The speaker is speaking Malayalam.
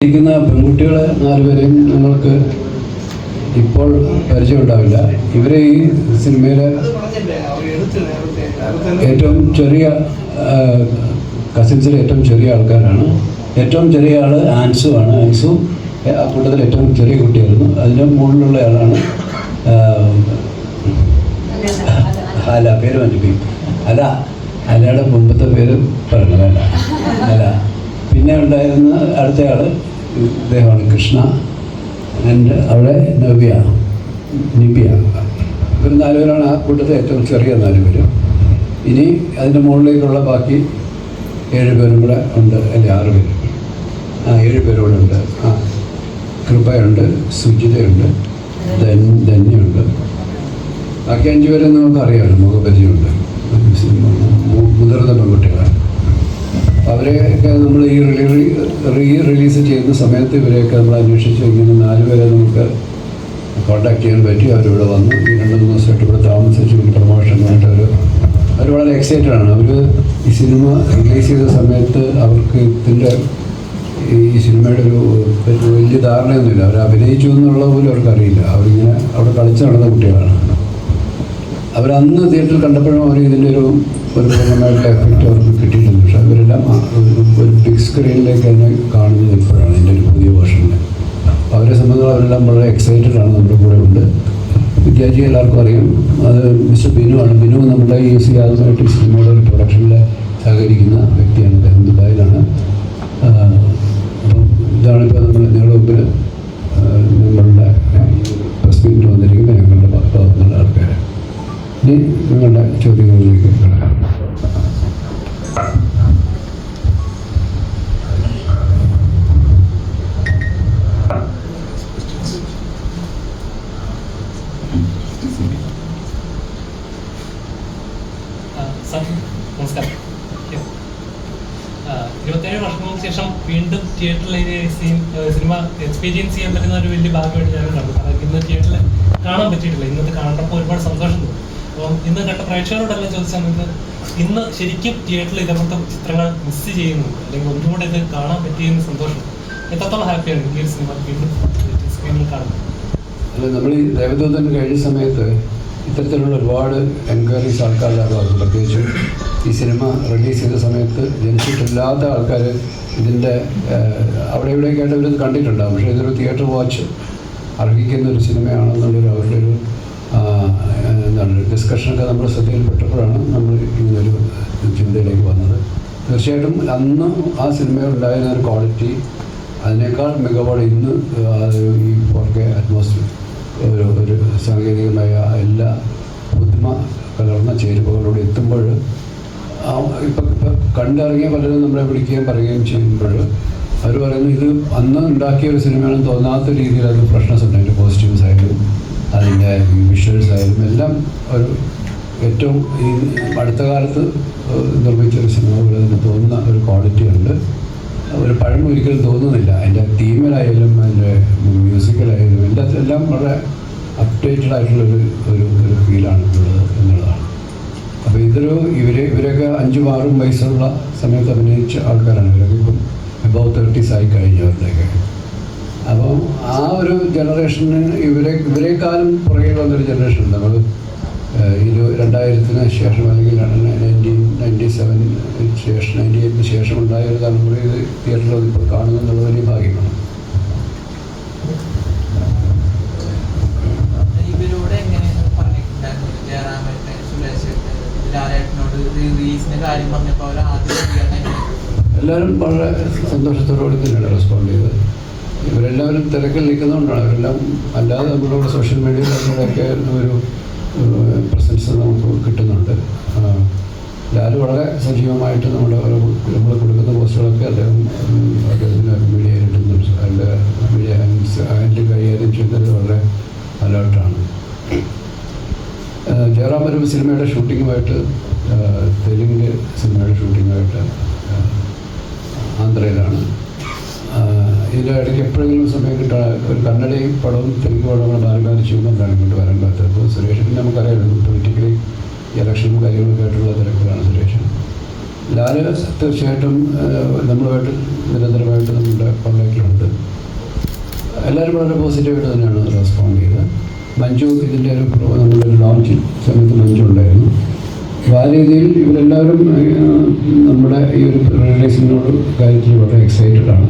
ഇരിക്കുന്ന പെൺകുട്ടികളെ 4 പേരെയും നിങ്ങൾക്ക് ഇപ്പോൾ പരിചയമുണ്ടാവില്ല. ഇവരെ ഈ സിനിമയിലെ ഏറ്റവും ചെറിയ കസിൻസിലെ ഏറ്റവും ചെറിയ ആൾക്കാരാണ്. ഏറ്റവും ചെറിയ ആൾ ആൻസു ആണ്. ആൻസു ആ കൂട്ടത്തിൽ ഏറ്റവും ചെറിയ കുട്ടിയായിരുന്നു. അതിൻ്റെ മുകളിലുള്ള ആളാണ് അല. പേര് മാറ്റിപ്പോയി. അലയുടെ മുമ്പത്തെ പേര് പറഞ്ഞു വേണ്ട. അല. പിന്നെ ഉണ്ടായിരുന്ന അടുത്തയാൾ ഇദ്ദേഹമാണ് കൃഷ്ണ. ആൻഡ് അവിടെ നിബ്യ. ഇവർ 4 പേരാണ് ആ കൂട്ടത്തിൽ ഏറ്റവും ചെറിയ 4 പേര്. ഇനി അതിൻ്റെ മുകളിലേക്കുള്ള ബാക്കി 7 പേരും കൂടെ ഉണ്ട്. അല്ലെ 6 പേര്. 7 പേരും കൂടെ ഉണ്ട്. കൃപയുണ്ട്, സുജിതയുണ്ട്, ധന്യുണ്ട്. ബാക്കി 5 പേരെ നമുക്കറിയാമല്ലോ, മുഖപരിചയമുണ്ട്. മുതിർന്ന പെൺകുട്ടികളാണ്. അവരെയൊക്കെ നമ്മൾ ഈ റിലീസ് ചെയ്യുന്ന സമയത്ത് ഇവരെയൊക്കെ നമ്മൾ അന്വേഷിച്ച് ഇങ്ങനെ 4 പേരെ നമുക്ക് കോൺടാക്ട് ചെയ്യാൻ പറ്റി. അവരിവിടെ വന്നു. ഈ 2-3 ദിവസമായിട്ട് ഇവിടെ താമസിച്ചു. പ്രൊമോഷനായിട്ട് അവർ വളരെ എക്സൈറ്റഡ് ആണ്. അവർ ഈ സിനിമ റിലീസ് ചെയ്ത സമയത്ത് അവർക്ക് ഈ സിനിമയുടെ ഒരു വലിയ ധാരണയൊന്നുമില്ല. അവർ അഭിനയിച്ചു എന്നുള്ള പോലും അവർക്കറിയില്ല. അവരിങ്ങനെ അവിടെ കളിച്ച് നടന്ന കുട്ടികളാണ്. അവരന്ന് തിയേറ്ററിൽ കണ്ടപ്പോഴും അവർ ഇതിൻ്റെ ഒരു പൂർണ്ണമായിട്ടുള്ള എഫക്റ്റ് അവർക്ക് കിട്ടിയിട്ടുണ്ട്. പക്ഷെ അവരെല്ലാം ഒരു ബിഗ് സ്ക്രീനിലേക്ക് തന്നെ കാണുന്നത് ഇപ്പോഴാണ് ഇതിൻ്റെ ഒരു പുതിയ വേർഷനിൽ. അവരെ സംബന്ധിച്ച് അവരെല്ലാം വളരെ എക്സൈറ്റഡ് ആണ്. നമ്മുടെ കൂടെ ഉണ്ട്. വിദ്യാജി എല്ലാവർക്കും അറിയാം. അത് മിസ്റ്റർ ബിനു ആണ്. ബിനു നമ്മുടെ ഈ ആദ്യമായിട്ട് ഈ സിനിമയുടെ ഒരു പ്രൊഡക്ഷനിൽ സഹകരിക്കുന്ന വ്യക്തിയാണ്. അദ്ദേഹം ദുബായിലാണ്. അപ്പം ഇതാണിപ്പോൾ നിങ്ങളുടെ മുമ്പിൽ നമ്മളുടെ പ്രസ് മീറ്റിൽ വന്നിരിക്കുന്ന ഞങ്ങളുടെ ഭാഗത്തുനിന്നുള്ള ആൾക്കാർ. ഇനി നിങ്ങളുടെ ചോദ്യങ്ങളിലേക്ക് കിടക്കാം. നമസ്കാരം. 27 വർഷങ്ങൾക്ക് ശേഷം വീണ്ടും തിയേറ്ററിൽ സിനിമ എക്സ്പീരിയൻസ് ചെയ്യാൻ പറ്റുന്ന ഒരു വലിയ ഭാഗമായിട്ട് ഞാൻ കണ്ടു. കാരണം ഇന്ന് തിയേറ്ററിൽ കാണാൻ പറ്റിയിട്ടില്ല. ഇന്നത്തെ കാണുമ്പോൾ ഒരുപാട് സന്തോഷം തോന്നും. അപ്പം ഇന്ന് കണ്ട പ്രേക്ഷകരോടെല്ലാം ചോദിച്ച സമയത്ത് ഇന്ന് ശരിക്കും തിയേറ്ററിൽ ഇതേപോലത്തെ ചിത്രങ്ങൾ മിസ് ചെയ്യുന്നുണ്ട്, അല്ലെങ്കിൽ ഒന്നുകൂടെ ഇത് കാണാൻ പറ്റിയെന്ന് സന്തോഷം. എത്രത്തോളം ഹാപ്പിയാണ് ഈ ഒരു സിനിമ വീണ്ടും സ്ക്രീനിൽ കാണുന്നത്? അല്ല, നമ്മൾ ഈ ദേവദൂതൻ കഴിഞ്ഞ സമയത്ത് ഇത്തരത്തിലുള്ള ഒരുപാട് എൻക്വയറീസ് ആൾക്കാരുടെ ഭാഗത്ത്, പ്രത്യേകിച്ചും ഈ സിനിമ റിലീസ് ചെയ്ത സമയത്ത് ജനിച്ചിട്ടില്ലാത്ത ആൾക്കാർ ഇതിൻ്റെ അവിടെ ഇവിടെയൊക്കെയായിട്ട് ഇവരിത് കണ്ടിട്ടുണ്ടാകും. പക്ഷേ ഇതൊരു തിയേറ്റർ വാച്ച് അർഹിക്കുന്ന ഒരു സിനിമയാണെന്നുള്ളൊരു അവരുടെ ഒരു എന്താണ് ഡിസ്കഷനൊക്കെ നമ്മൾ ശ്രദ്ധയിൽപ്പെട്ടപ്പോഴാണ് നമ്മൾ ഇങ്ങനൊരു ചിന്തയിലേക്ക് വന്നത്. തീർച്ചയായിട്ടും അന്ന് ആ സിനിമയിലുണ്ടായിരുന്ന ഒരു ക്വാളിറ്റി അതിനേക്കാൾ മികവോടെ ഇന്ന് ഈ 4K അറ്റ്മോസ്ഫിയർ ഒരു സാങ്കേതികമായ എല്ലാ ബുദ്ധിമ കലർന്ന ചേരുവകളോട് എത്തുമ്പോൾ ഇപ്പം കണ്ടിറങ്ങിയ പലരും നമ്മളെ വിളിക്കുകയും പറയുകയും ചെയ്യുമ്പോൾ അവർ പറയുന്നു ഇത് അന്ന് ഉണ്ടാക്കിയ ഒരു സിനിമയാണെന്ന് തോന്നാത്ത രീതിയിൽ അത് ഫ്രഷ്നസ് ഉണ്ട്. അതിൻ്റെ കോസ്റ്റ്യൂംസ് ആയാലും അതിൻ്റെ വിഷ്വൽസ് ആയാലും എല്ലാം ഒരു ഏറ്റവും ഈ അടുത്ത കാലത്ത് നിർമ്മിച്ച ഒരു സിനിമ പോലെ അതിന് തോന്നുന്ന ഒരു ക്വാളിറ്റി ഉണ്ട്. ഒരു പഴം ഒരിക്കലും തോന്നുന്നില്ല. അതിൻ്റെ തീമിലായാലും അതിൻ്റെ മ്യൂസിക്കലായാലും എല്ലാം വളരെ അപ്ഡേറ്റഡ് ആയിട്ടുള്ളൊരു ഒരു ഫീലാണ് ഉള്ളത് എന്നുള്ളതാണ്. അപ്പോൾ ഇവരൊക്കെ 5-6 വയസ്സുള്ള സമയത്ത് അഭിനയിച്ച ആൾക്കാരാണ്. ഇവരൊക്കെ ഇപ്പം എബവ് 30s ആയി കഴിഞ്ഞവരുടെയൊക്കെ. അപ്പം ആ ഒരു ജനറേഷന് ഇവരെക്കാളും പുറകെ വന്നൊരു ജനറേഷൻ ഉണ്ട്. നമ്മൾ 2000-ന് ശേഷം അല്ലെങ്കിൽ 1997 ശേഷം 98-ന് ശേഷം ഉണ്ടായ ഒരു തലമുറ ഇത് തിയേറ്ററിൽ ഇപ്പോൾ കാണുമെന്നുള്ള വലിയ ഭാഗ്യമാണ്. എല്ലാവരും വളരെ സന്തോഷത്തോടുകൂടി തന്നെയാണ് റെസ്പോണ്ട് ചെയ്തത്. ഇവരെല്ലാവരും തിരക്കിൽ നിൽക്കുന്നതുകൊണ്ടാണ്. അവരെല്ലാം അല്ലാതെ നമ്മളോട് സോഷ്യൽ മീഡിയയിലൊക്കെ ഒരു പ്രസൻസ് നമുക്ക് കിട്ടുന്നുണ്ട്. ലാൽ വളരെ സജീവമായിട്ട് നമ്മൾ കൊടുക്കുന്ന പോസ്റ്റുകളൊക്കെ അദ്ദേഹത്തിന് മീഡിയ കിട്ടുന്നുണ്ട്. അതിൻ്റെ മീഡിയ ഹാൻഡിൽ കൈകാര്യം ചെയ്യുന്നത് വളരെ അലേർട്ടാണ്. ജയറാം ഒരു സിനിമയുടെ ഷൂട്ടിങ്ങുമായിട്ട് തെലുങ്ക് സിനിമയുടെ ഷൂട്ടിങ്ങുമായിട്ട് ആന്ധ്രയിലാണ്. ഇതിൻ്റെ ഇടയ്ക്ക് എപ്പോഴെങ്കിലും സമയം കിട്ടാൻ ഒരു കന്നഡയും പടവും തെലുങ്ക് പടവും മാറി ചെയ്യുന്നതാണ് ഇങ്ങോട്ട് വരാൻ പറ്റുന്നത്. അപ്പോൾ സുരേഷിന് നമുക്കറിയാമല്ലോ, പൊളിറ്റിക്കലി ഇലക്ഷനും കാര്യങ്ങളൊക്കെ ആയിട്ടുള്ള തിരക്കിലാണ് സുരേഷ്. ലാൽ തീർച്ചയായിട്ടും നമ്മളുമായിട്ട് നിരന്തരമായിട്ട് നമ്മുടെ കോൺടാക്റ്റിലുണ്ട്. എല്ലാവരും വളരെ പോസിറ്റീവായിട്ട് തന്നെയാണ് റെസ്പോണ്ട് ചെയ്തത്. മഞ്ജു ഇതിൻ്റെ നമ്മുടെ ഒരു ലോഞ്ച് സമയത്ത് മഞ്ജു ഉണ്ടായിരുന്നു. അപ്പോൾ ആ രീതിയിൽ ഇവരെല്ലാവരും നമ്മുടെ ഈ ഒരു റിലീസിനോട് കാര്യത്തിൽ വളരെ എക്സൈറ്റഡ് ആണ്.